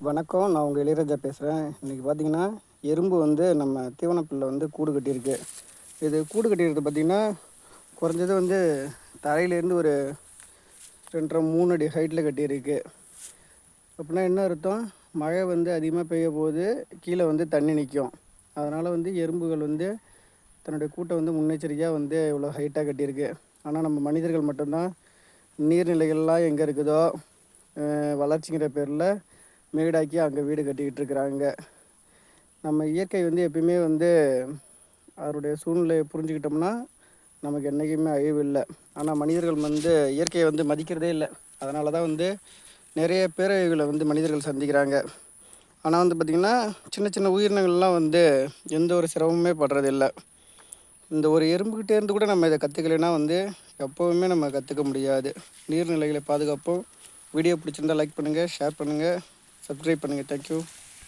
வணக்கம். நான் உங்கள் இளையராஜா பேசுகிறேன். இன்றைக்கி பார்த்தீங்கன்னா, எறும்பு வந்து நம்ம தீவனப்புல்ல வந்து கூடு கட்டியிருக்கு. இது கூடு கட்டியிருக்கிறது பார்த்திங்கன்னா, குறைஞ்சது வந்து தரையிலேருந்து ஒரு 2 1/2 3 அடி ஹைட்டில் கட்டியிருக்கு. அப்படின்னா என்ன அர்த்தம்? மழை வந்து அதிகமாக பெய்ய போது கீழே வந்து தண்ணி நிற்கும். அதனால் வந்து எறும்புகள் வந்து தன்னுடைய கூட்டை வந்து முன்னெச்சரிக்கையாக வந்து இவ்வளோ ஹைட்டாக கட்டியிருக்கு. ஆனால் நம்ம மனிதர்கள் மட்டும்தான் நீர்நிலைகள்லாம் எங்கே இருக்குதோ வளர்ச்சிங்கிற பேரில் மேடாக்கி அங்கே வீடு கட்டிக்கிட்டு இருக்கிறாங்க. நம்ம இயற்கை வந்து எப்பயுமே வந்து அதனுடைய சூழ்நிலையை புரிஞ்சுக்கிட்டோம்னா நமக்கு என்றைக்குமே அழிவு இல்லை. ஆனால் மனிதர்கள் வந்து இயற்கையை வந்து மதிக்கிறதே இல்லை. அதனால தான் வந்து நிறைய பேரழிவுகளை வந்து மனிதர்கள் சந்திக்கிறாங்க. ஆனால் வந்து பார்த்திங்கன்னா, சின்ன சின்ன உயிரினங்கள்லாம் வந்து எந்த ஒரு சிரமமே படுறதில்லை. இந்த ஒரு எறும்புக்கிட்டேருந்து கூட நம்ம இதை கற்றுக்கலைன்னா வந்து எப்போவுமே நம்ம கற்றுக்க முடியாது. நீர்நிலைகளை பாதுகாப்போம். வீடியோ பிடிச்சிருந்தால் லைக் பண்ணுங்கள், ஷேர் பண்ணுங்கள், சப்ஸ்கிரைப் பண்ணுங்கள். தேங்க்யூ.